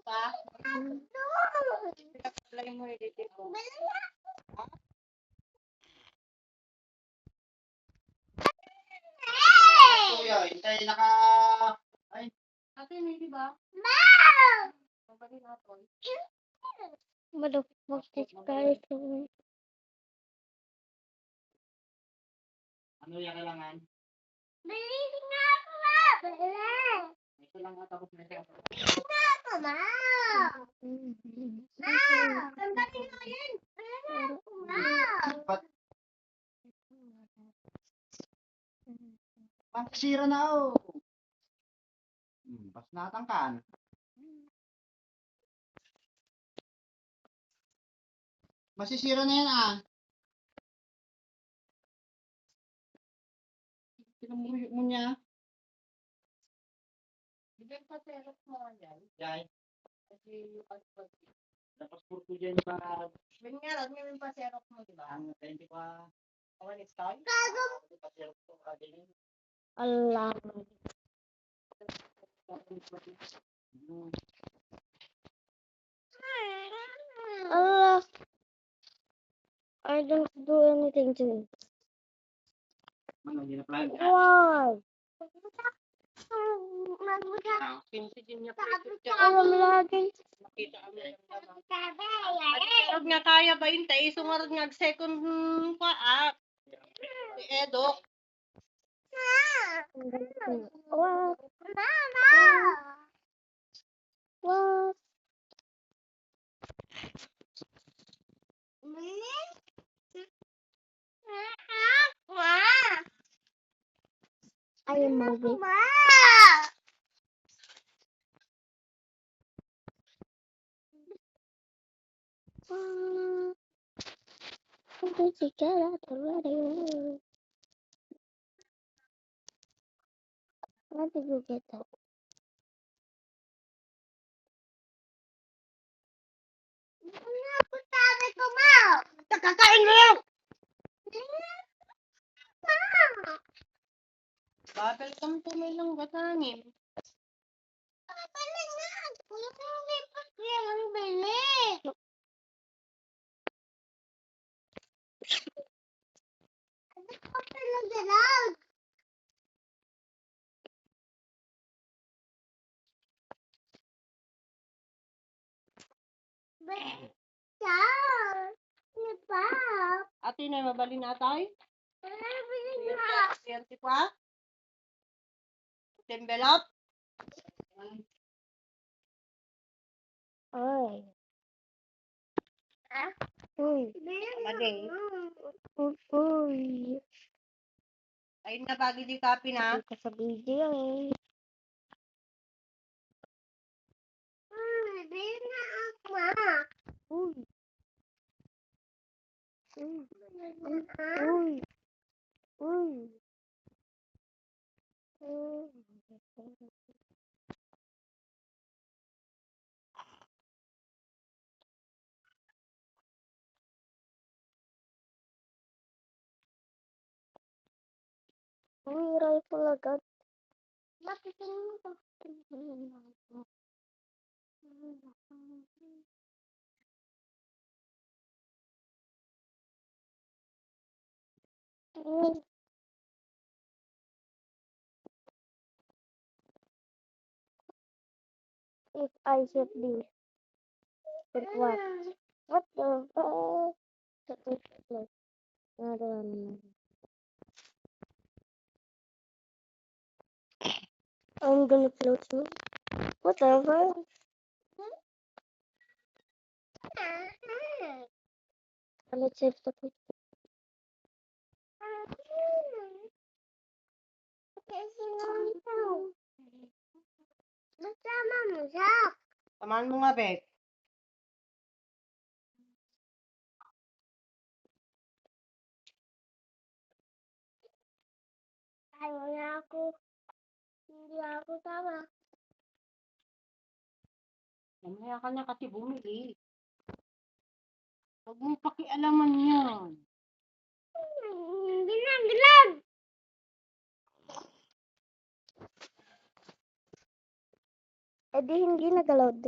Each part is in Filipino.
pa? Pinag-apply mo dito ko. Kuya, hintay naka... Ay, Ate, hindi ba? Mabali natin. ano yung kailangan? Ito lang nga tapos na siya. Ba't sira na oh? Pas natangkan. Masisira na yan ah. Pinamuli mo niya. Bigyan pa pero mo yan. Yay. Kasi yung passport. Tapos purto dyan pa. Bigyan nga lang yung passport mo, di ba? Ang hindi pa. Awan is time? Allah. Allah. I don't do anything to it. Ano, hindi na plan. Why? Pinsi din niya pressure dyan. I'm lagging. Makita kami ng laman. Huwag nga kaya ba yung tayo? Sumarad nga second pa ah. Si Edo. What? What? I am moving. Did you get out already? Where did you get that? Nakakain mo lang! Welcome to my lang batangin. Ate na mabali na tayo? Siyente pa? Envelope? Ay. Uy. Maling. Uy. Ayun na bagi di copy na. Hindi ka sa video eh. Uy. Uy. Uy. Uy, rifle agad. If I hit this, then what? What the fuck? Another one. I'm gonna float you. Whatever. Let's save the picture. Samahan mo nga, Bek. Ayaw na ako. Hindi ako tama. Mamaya ka na kasi bumili. Huwag mong pakialaman yan. Ginaglag! Eh di hindi nag-load.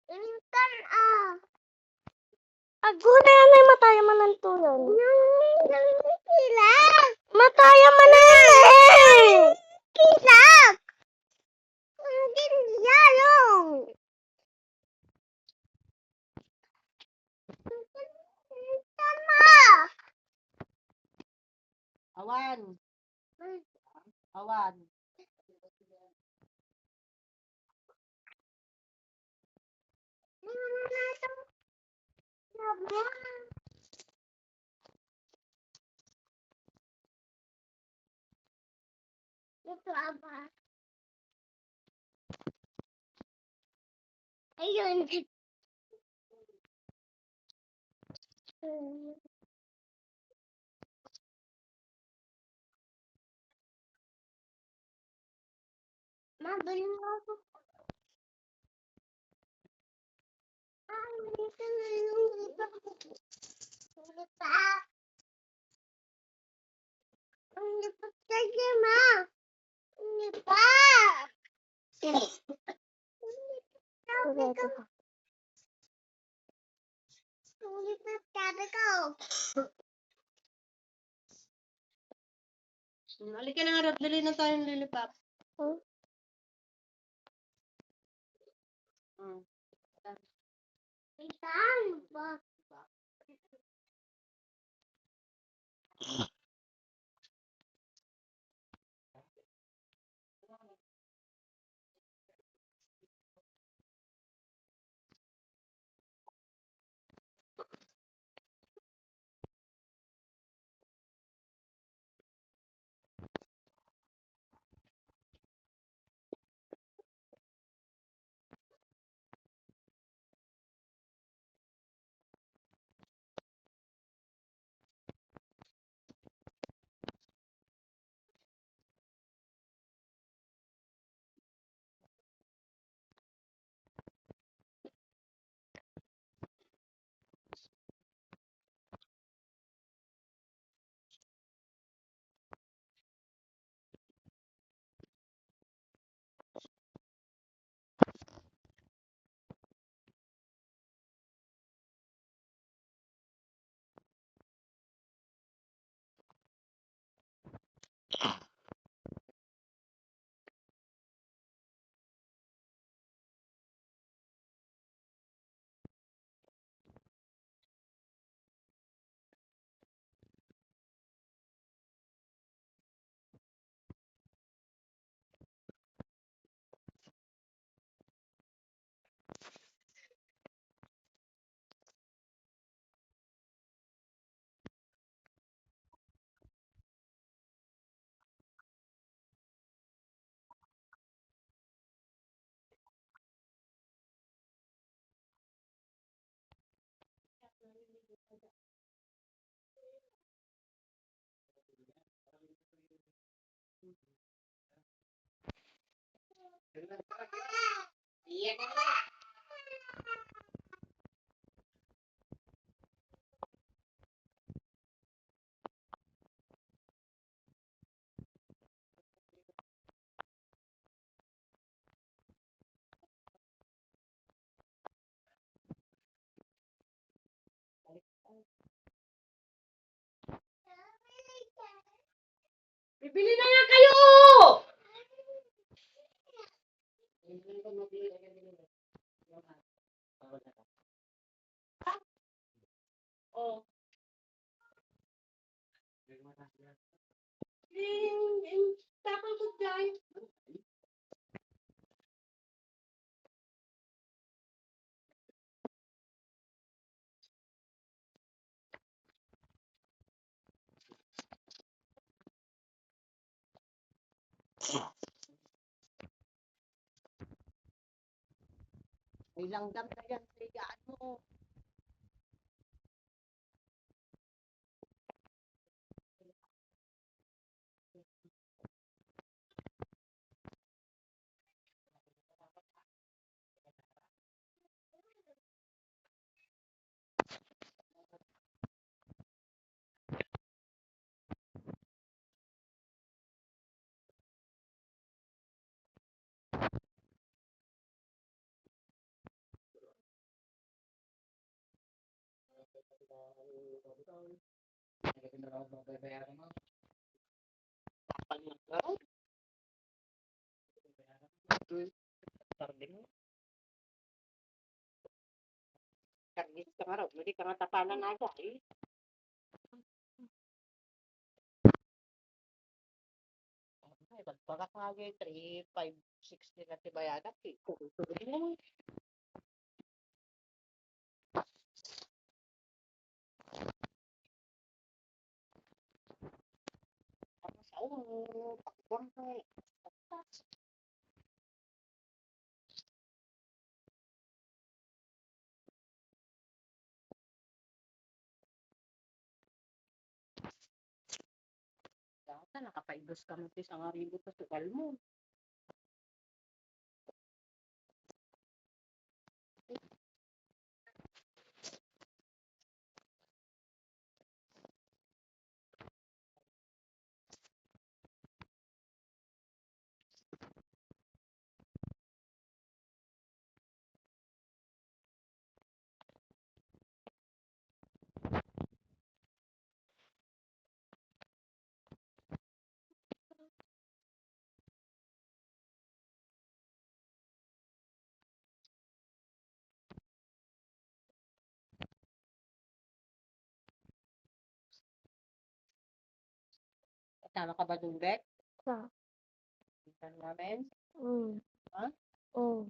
Intan Aguna yan ay mataya manantulan. Kilag! Mataya manan! Kilag! Hindi yalong! Tama! Awan. Awan. Ito apa? Ayun. Mabalik ako. Dito na yung iba. Lipat. Ang lipat kasi, ma. Ang lipat. Sabi ko. Ang lipat sabi ko. Halika na nga, Rod. Dali na tayong lilipap. Hmm? Itan ba? Bibili na nga kayo! Oh. Tapos ko dyan. May langgam na yan sa higaan mo. Kapal ng laro. Tarding. Kargis ka nga raw. Hindi ka nga tapanan na agad eh. Ay, pagpagak nga agad. 3,560 na tibayadak eh. Tuloy mo. Ako sa ulo. Pakbuang ka eh. Data, nakapaidos ka mo sa nga ribo sa sukal mo. Tama ka ba dun, Bek? Sa. Kita namin. Ha? Oh.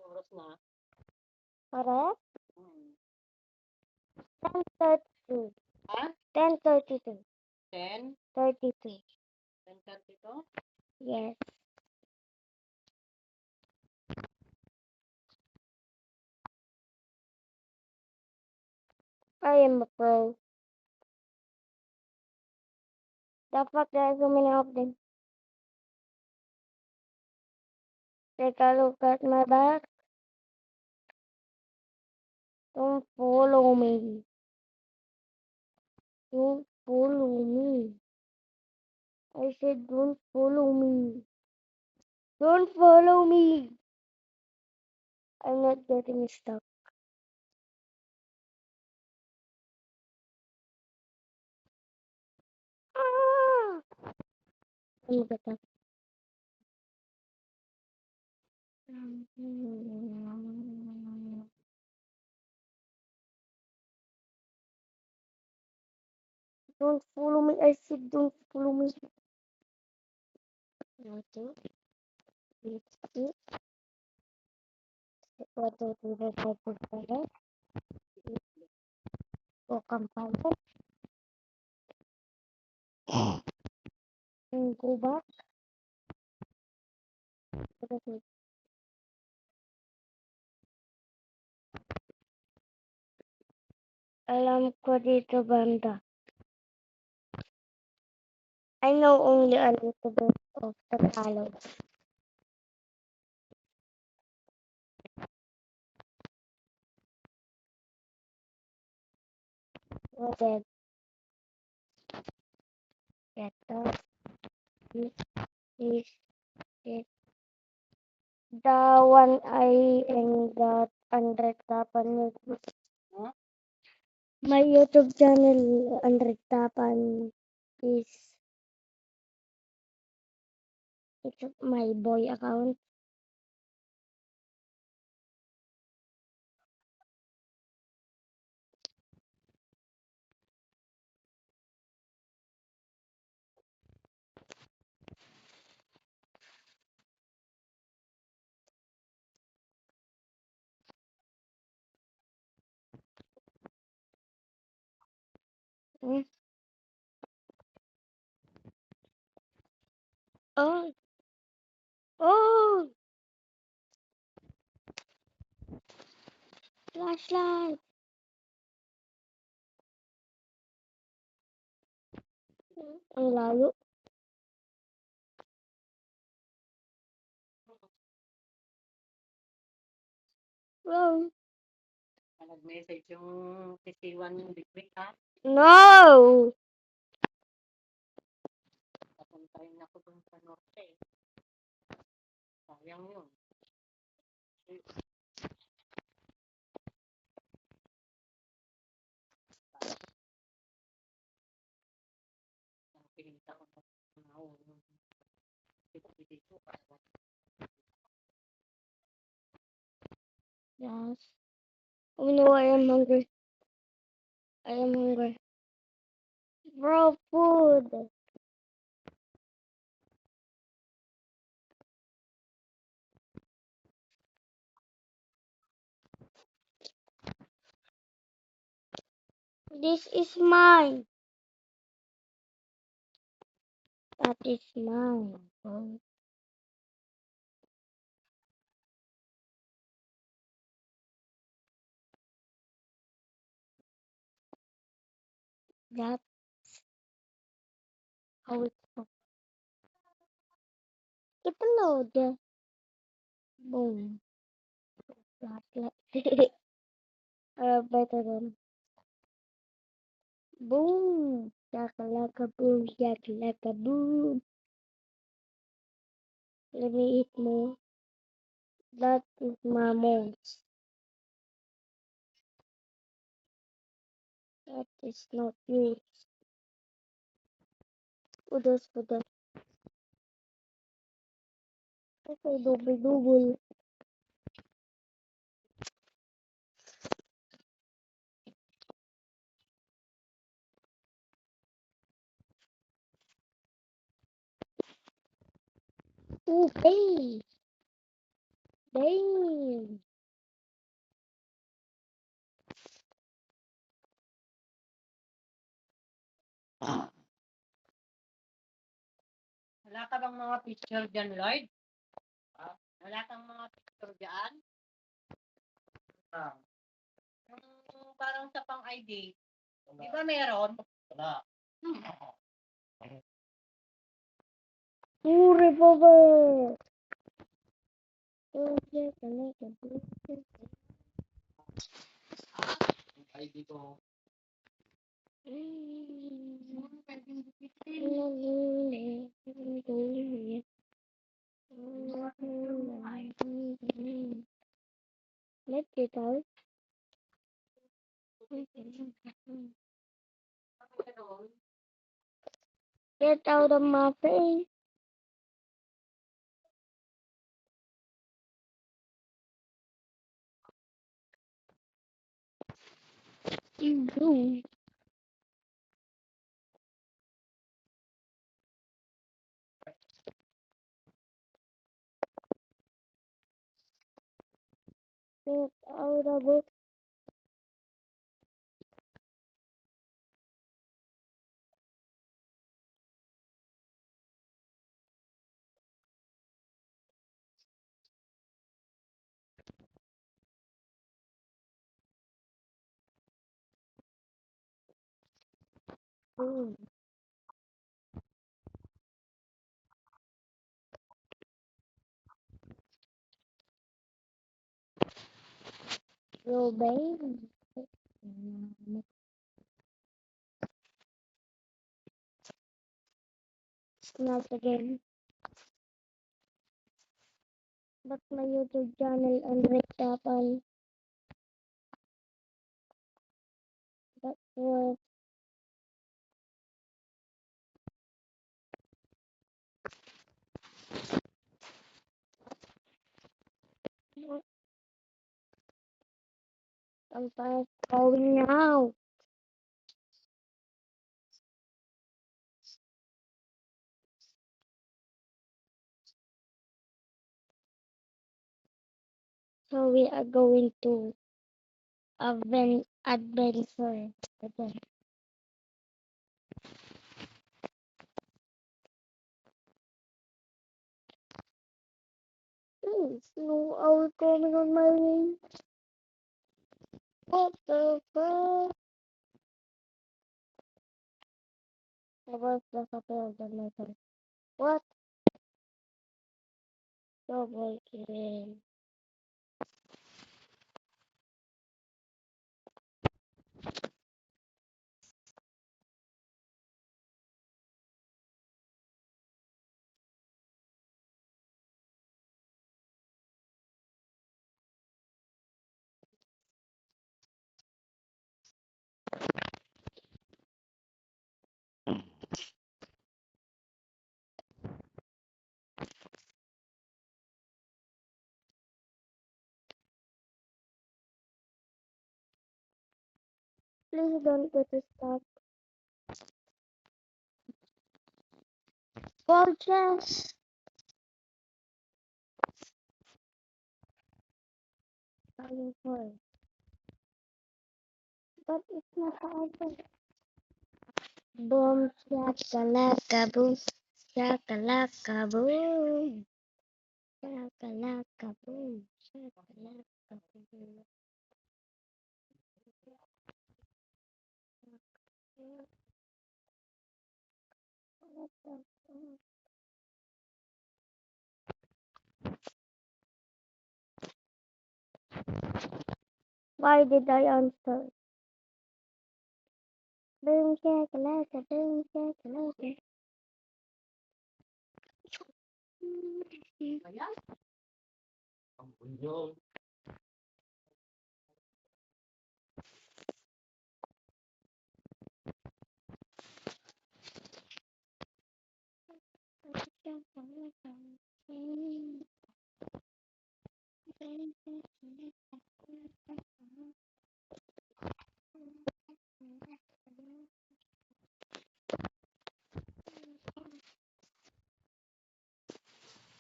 Oras na. Para? 10:32. Ha? 10:32. 10? 32. 10:32? Yes. I am a pro. The fuck, there are so many of them. Take a look at my back. Don't follow me. Don't follow me. I said don't follow me. Don't follow me. I'm not getting stuck. Ah! I'm gonna. Don't follow me. I said don't follow me. 1, 2, 3, 4, 2, 3, 4, 5, 6, 7. Go compound. And go back. Alam ko dito banda. I know only a little bit of Tagalog. Red. Ito. Is it the one I and got 100 tapan Huh? my YouTube channel 100 tapan is it's my boy account. Hmm? Oh, oh, flashlight. Ang layo. Wow. Nag-message yung tisiwan yung bigwik, ha? No. Papuntahin ako dun sa norte. Sayang yun. Ang pinita ko na dito. Yes. Oh no, I am hungry. I am hungry. Bro, food. This is mine. That is mine. Bro. That's how it's supposed. Ito load. Boom. Flashlight. Better than. Boom. Shakalaka boom. Shakalaka boom. Let me eat more. That is my mom's. That is not yours. Udos for that. Okay, double double. Ooh, bang. Bang. Wala ka bang mga picture dyan, Lloyd? Wala kang mga picture dyan? Yung parang sa pang-ID. Di ba meron? Wala. Ooh, revolver. Oh, yeah, I like a blue. ID ko. Let's get out. Get out of my face. You do. Get out of it. Boom. Yo, baby. Nasa game. But my YouTube channel Andre Tapan. That was sometimes going out. So we are going to adventure today. Please, no, are we coming on my way? What the fuck? I was just appeared on myself. What? Double kill. Please don't get stuck. Gorgeous. Falling for. But it's not open. Boom, shakalaka boom. Shakalaka boom. Shakalaka boom. Shakalaka boom. What the fuck? Why did I answer? Boom, shakalaka boom, shakalaka. Ang bunyo.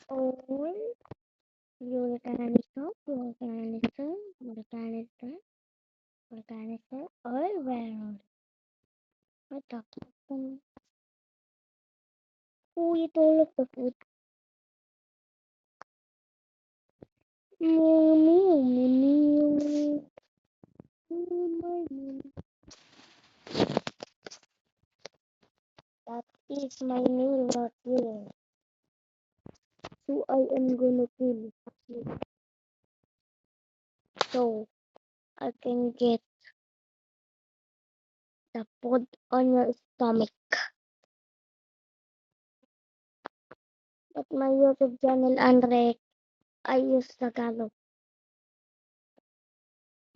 Or your canister, or where? What the fuck? Who eat all of the food? Meow, meow, meow, meow. That is my meal, not yours. So I am gonna kill you. So I can get the food on your stomach. But my YouTube channel, Andre, I use Tagalog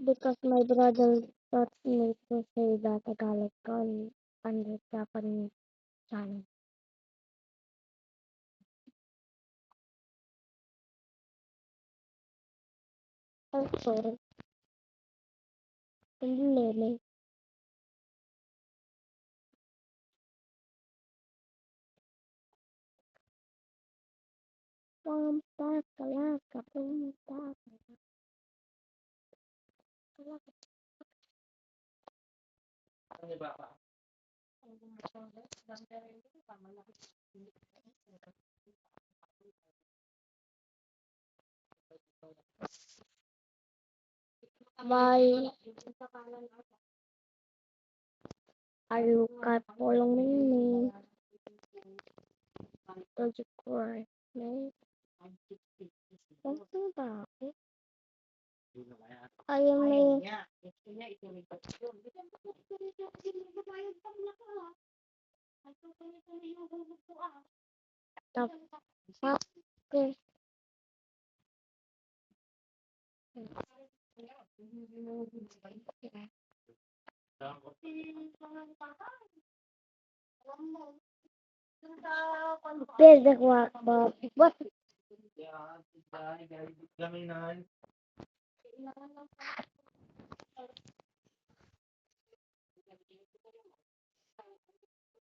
because my brother taught me to say the Tagalog on Andre Japanese channel. Also, hindi Pumpa, kalaka, pumpa, kalaka. Ano ba pa? Why are you following me? Don't you cry, mate? Something about it. I am a the fuck? There's the quack, Bob. What? Yeah, gaminan.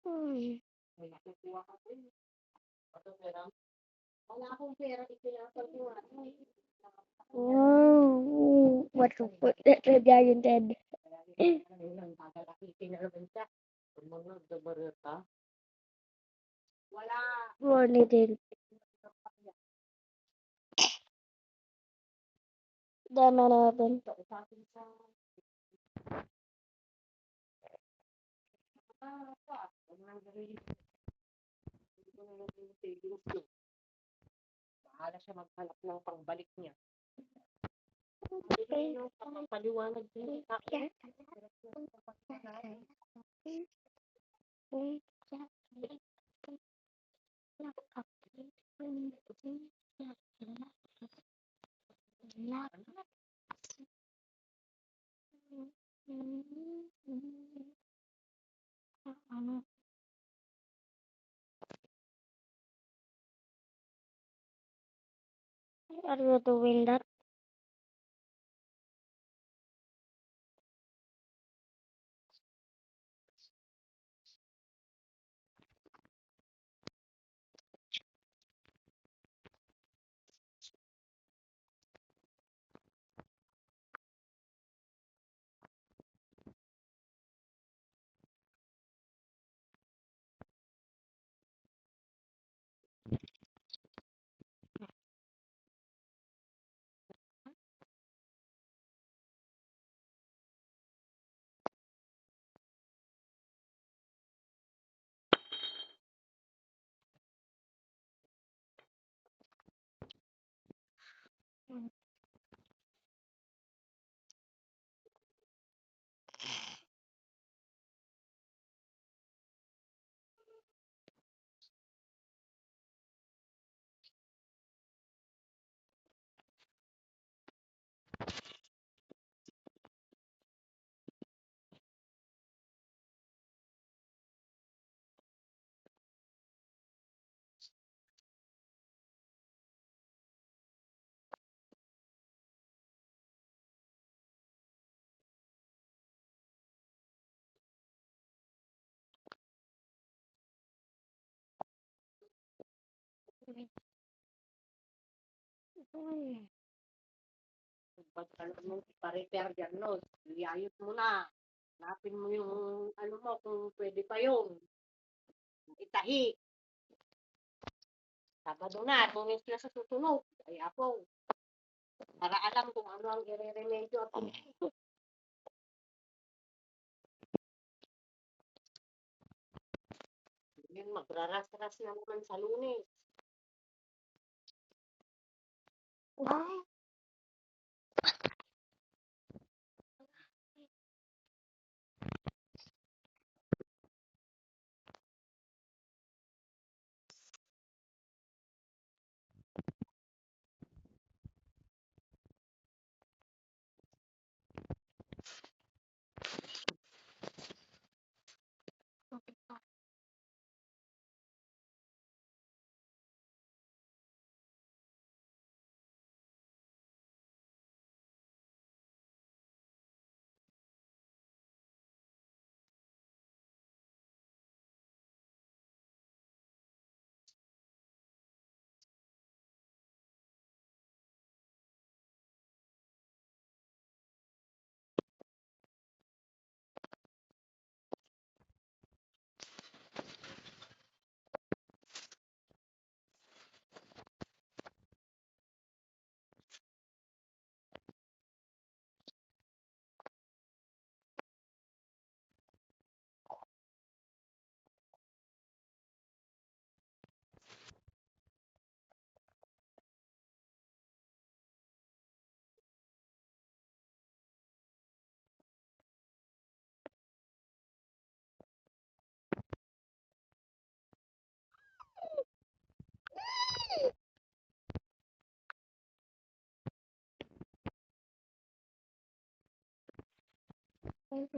Hmm. May nakukuha ka pa eh. Ano, pera? Wala akong pera, ipinapagawa. Wow. What's the put that the giant head? Ang kakalakitin na naman siya. Ang mga dabareta. Wala. More little. The man open. Bahala siya maghanap ng pangbalik niya. Yung paliwanag din sa akin. Are you doing that? Ba't alam mo, ipa-repair dyan, no? Iayos mo na. Hanapin mo yung ano mo, kung pwede pa yun. Itahi. Sabado na, Lunes na sa susunod. Ay ako. Para alam kung ano ang i-remedyo at yun, magraras-ras na naman sa Lunes. Wow. Oh!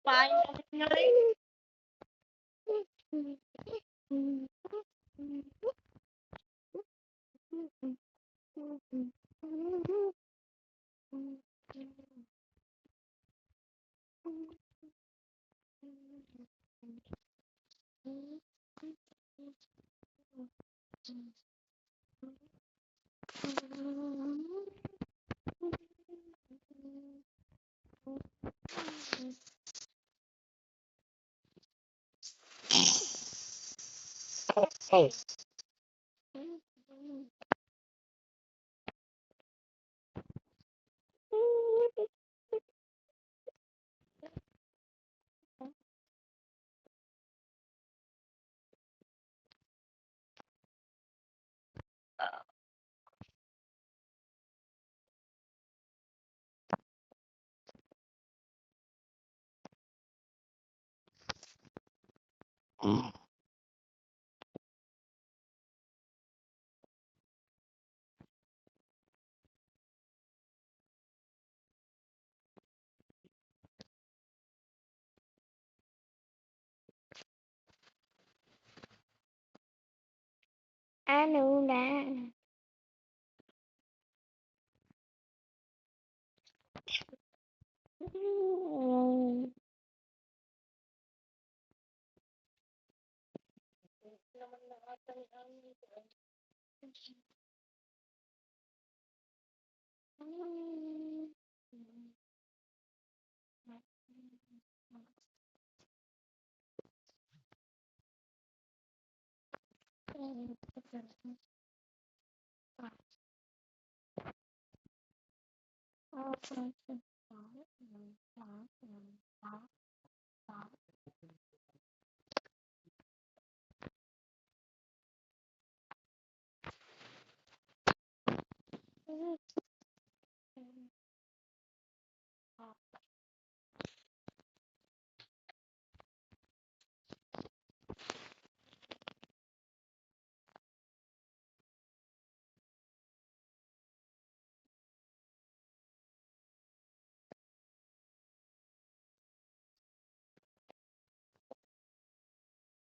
Pain nga rin. Ano na?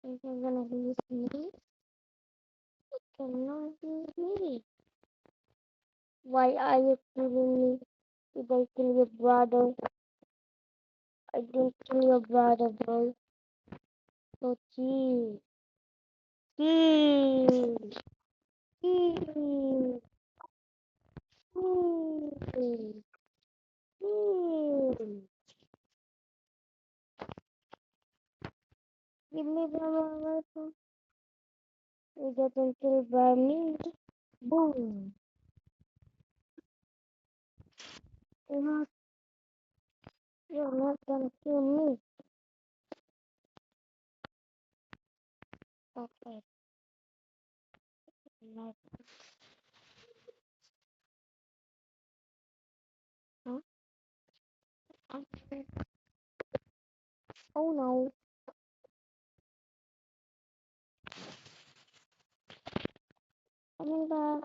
Is it gonna be me? It cannot be me. Why are you killing me? Did I kill your brother? I didn't kill your brother, bro. So cheese. Cheese. Cheese. Cheese. Cheese. Give me the weapon. You getting killed by me. Boom. You're not gonna kill me. Okay. Like, huh? Okay. Oh no. Coming back.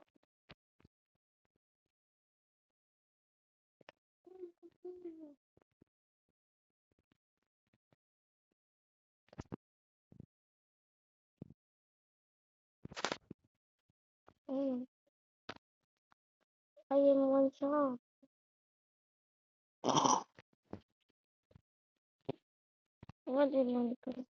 Hey, I am one shot. What did you do?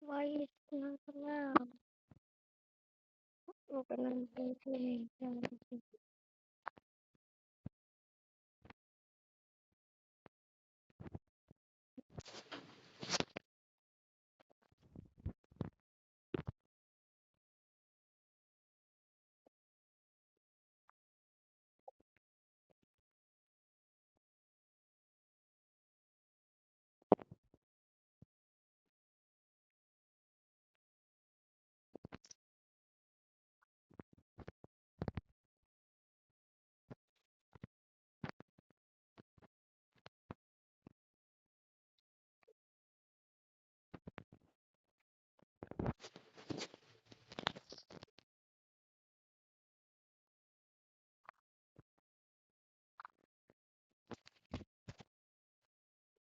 Why is it not allowed? Open and play.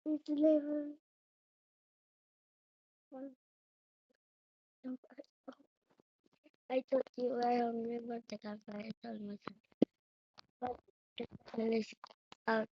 It's level 1. No, I thought you were hungry, but the campfire is almost but the sun is out.